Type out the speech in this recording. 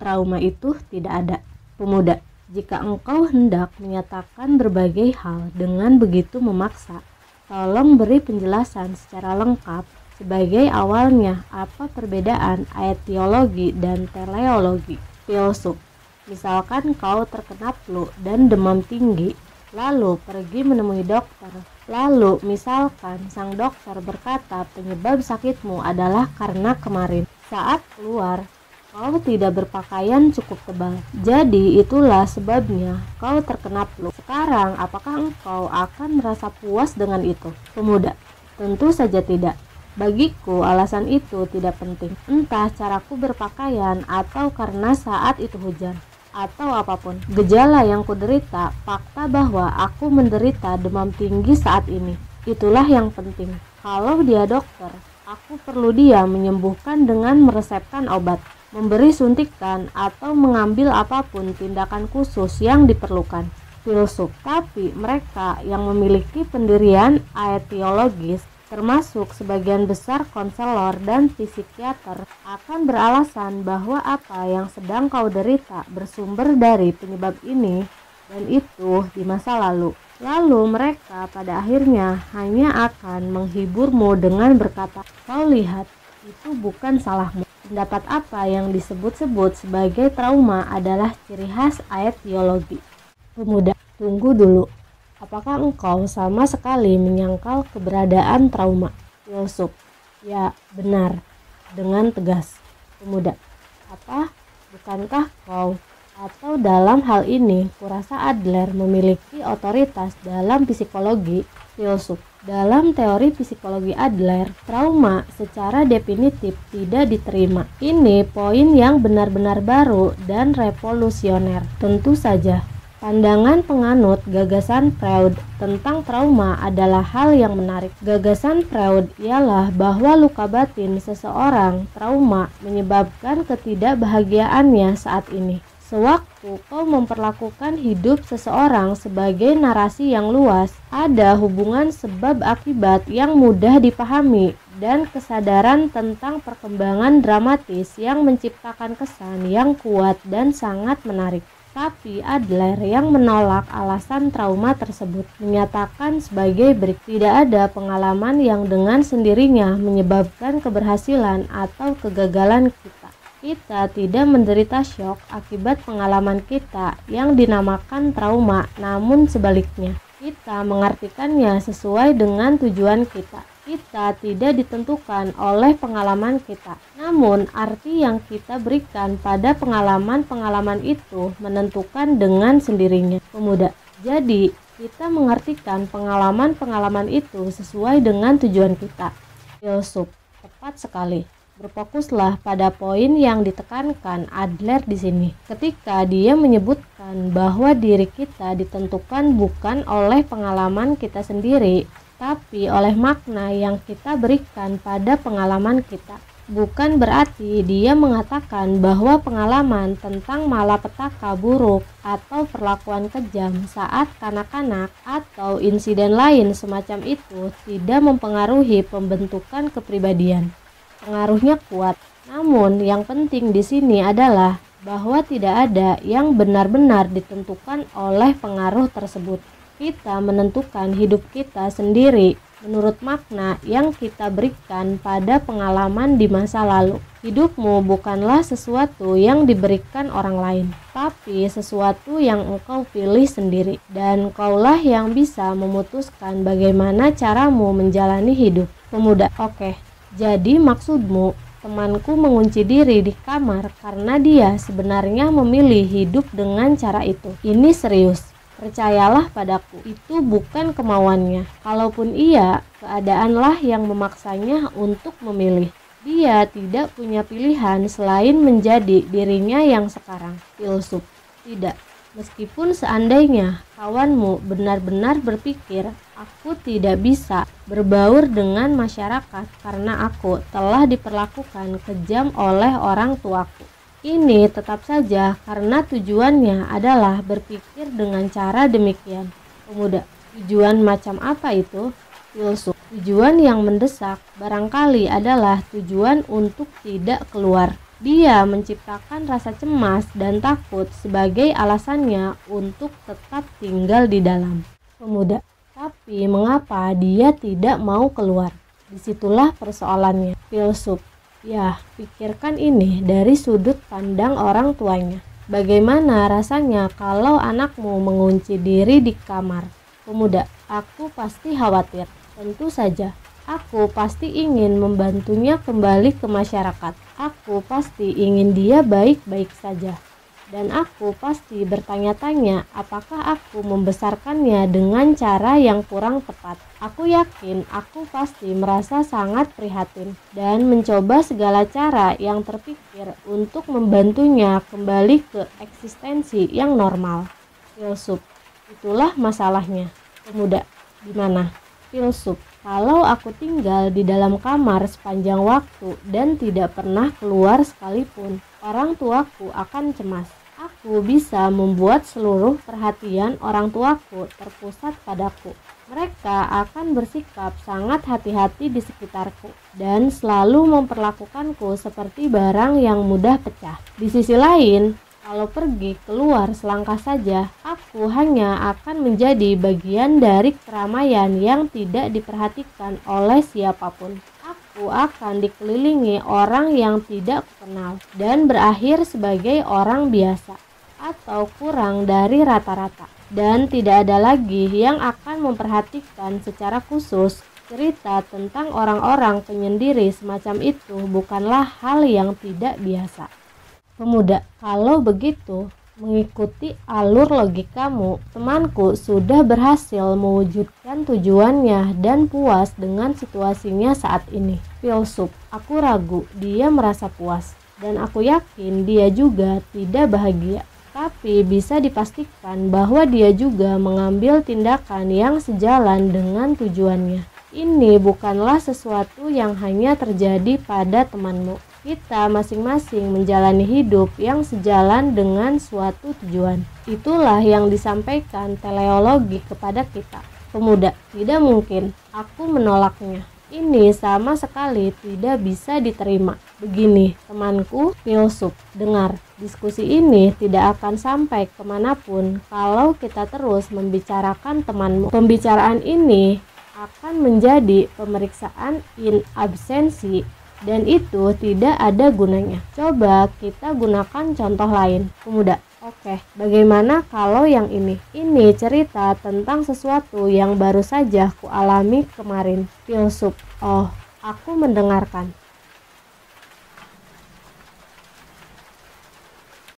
trauma itu tidak ada. Pemuda, jika engkau hendak menyatakan berbagai hal dengan begitu memaksa, tolong beri penjelasan secara lengkap sebagai awalnya apa perbedaan etiologi dan teleologi. Filsuf, misalkan kau terkena flu dan demam tinggi, lalu pergi menemui dokter. Lalu misalkan sang dokter berkata penyebab sakitmu adalah karena kemarin saat keluar kau tidak berpakaian cukup tebal. Jadi itulah sebabnya kau terkena flu. Sekarang apakah engkau akan merasa puas dengan itu? Pemuda, tentu saja tidak. Bagiku alasan itu tidak penting. Entah caraku berpakaian atau karena saat itu hujan atau apapun. Gejala yang kuderita, fakta bahwa aku menderita demam tinggi saat ini. Itulah yang penting. Kalau dia dokter, aku perlu dia menyembuhkan dengan meresepkan obat, memberi suntikan, atau mengambil apapun tindakan khusus yang diperlukan. Filsuf, tapi mereka yang memiliki pendirian etiologis, termasuk sebagian besar konselor dan psikiater, akan beralasan bahwa apa yang sedang kau derita bersumber dari penyebab ini dan itu di masa lalu. Lalu mereka pada akhirnya hanya akan menghiburmu dengan berkata, kau lihat, itu bukan salahmu. Pendapat apa yang disebut-sebut sebagai trauma adalah ciri khas etiologi. Pemuda, tunggu dulu. Apakah engkau sama sekali menyangkal keberadaan trauma? Filsuf, ya benar, dengan tegas. Pemuda, apa? Bukankah kau? Atau dalam hal ini, kurasa Adler memiliki otoritas dalam psikologi? Filsuf, dalam teori psikologi Adler, trauma secara definitif tidak diterima. Ini poin yang benar-benar baru dan revolusioner. Tentu saja. Pandangan penganut gagasan Freud tentang trauma adalah hal yang menarik. Gagasan Freud ialah bahwa luka batin seseorang trauma menyebabkan ketidakbahagiaannya saat ini. Sewaktu kau memperlakukan hidup seseorang sebagai narasi yang luas, ada hubungan sebab akibat yang mudah dipahami dan kesadaran tentang perkembangan dramatis yang menciptakan kesan yang kuat dan sangat menarik. Tapi Adler yang menolak alasan trauma tersebut menyatakan sebagai berikut, tidak ada pengalaman yang dengan sendirinya menyebabkan keberhasilan atau kegagalan kita. Kita tidak menderita syok akibat pengalaman kita yang dinamakan trauma, namun sebaliknya. Kita mengartikannya sesuai dengan tujuan kita. Kita tidak ditentukan oleh pengalaman kita, namun arti yang kita berikan pada pengalaman-pengalaman itu menentukan dengan sendirinya. Pemuda, jadi kita mengartikan pengalaman-pengalaman itu sesuai dengan tujuan kita. Filsuf, tepat sekali. Berfokuslah pada poin yang ditekankan Adler di sini. Ketika dia menyebutkan bahwa diri kita ditentukan bukan oleh pengalaman kita sendiri, tapi oleh makna yang kita berikan pada pengalaman kita. Bukan berarti dia mengatakan bahwa pengalaman tentang malapetaka buruk atau perlakuan kejam saat kanak-kanak atau insiden lain semacam itu tidak mempengaruhi pembentukan kepribadian. Pengaruhnya kuat, namun yang penting di sini adalah bahwa tidak ada yang benar-benar ditentukan oleh pengaruh tersebut. Kita menentukan hidup kita sendiri menurut makna yang kita berikan pada pengalaman di masa lalu. Hidupmu bukanlah sesuatu yang diberikan orang lain, tapi sesuatu yang engkau pilih sendiri, dan kaulah yang bisa memutuskan bagaimana caramu menjalani hidup. Pemuda, oke. Jadi maksudmu temanku mengunci diri di kamar karena dia sebenarnya memilih hidup dengan cara itu. Ini serius. Percayalah padaku, itu bukan kemauannya. Kalaupun iya, keadaanlah yang memaksanya untuk memilih. Dia tidak punya pilihan selain menjadi dirinya yang sekarang. Filsuf, tidak. Meskipun seandainya kawanmu benar-benar berpikir, aku tidak bisa berbaur dengan masyarakat karena aku telah diperlakukan kejam oleh orang tuaku. Ini tetap saja karena tujuannya adalah berpikir dengan cara demikian. Pemuda, tujuan macam apa itu? Filsuf, tujuan yang mendesak barangkali adalah tujuan untuk tidak keluar. Dia menciptakan rasa cemas dan takut sebagai alasannya untuk tetap tinggal di dalam. Pemuda, tapi mengapa dia tidak mau keluar? Disitulah persoalannya. Filsuf, ya, pikirkan ini dari sudut pandang orang tuanya. Bagaimana rasanya kalau anakmu mengunci diri di kamar? Pemuda, aku pasti khawatir. Tentu saja. Aku pasti ingin membantunya kembali ke masyarakat. Aku pasti ingin dia baik-baik saja. Dan aku pasti bertanya-tanya apakah aku membesarkannya dengan cara yang kurang tepat. Aku yakin aku pasti merasa sangat prihatin dan mencoba segala cara yang terpikir untuk membantunya kembali ke eksistensi yang normal. Filsuf, itulah masalahnya. Pemuda, di mana? Filsuf, kalau aku tinggal di dalam kamar sepanjang waktu dan tidak pernah keluar sekalipun, orang tuaku akan cemas. Aku bisa membuat seluruh perhatian orang tuaku terpusat padaku. Mereka akan bersikap sangat hati-hati di sekitarku dan selalu memperlakukanku seperti barang yang mudah pecah. Di sisi lain, kalau pergi keluar selangkah saja, aku hanya akan menjadi bagian dari keramaian yang tidak diperhatikan oleh siapapun. Aku akan dikelilingi orang yang tidak kukenal dan berakhir sebagai orang biasa atau kurang dari rata-rata. Dan tidak ada lagi yang akan memperhatikan secara khusus. Cerita tentang orang-orang penyendiri semacam itu bukanlah hal yang tidak biasa. Pemuda, kalau begitu, mengikuti alur logikamu, temanku sudah berhasil mewujudkan tujuannya dan puas dengan situasinya saat ini. Filsuf, aku ragu dia merasa puas, dan aku yakin dia juga tidak bahagia. Tapi bisa dipastikan bahwa dia juga mengambil tindakan yang sejalan dengan tujuannya. Ini bukanlah sesuatu yang hanya terjadi pada temanmu. Kita masing-masing menjalani hidup yang sejalan dengan suatu tujuan. Itulah yang disampaikan teleologi kepada kita. Pemuda, tidak mungkin. Aku menolaknya. Ini sama sekali tidak bisa diterima. Begini, temanku filsuf, dengar. Diskusi ini tidak akan sampai kemanapun kalau kita terus membicarakan temanmu. Pembicaraan ini akan menjadi pemeriksaan in absensi, dan itu tidak ada gunanya. Coba kita gunakan contoh lain. Pemuda, oke, bagaimana kalau yang ini? Ini cerita tentang sesuatu yang baru saja kualami kemarin. Filsuf, oh, aku mendengarkan.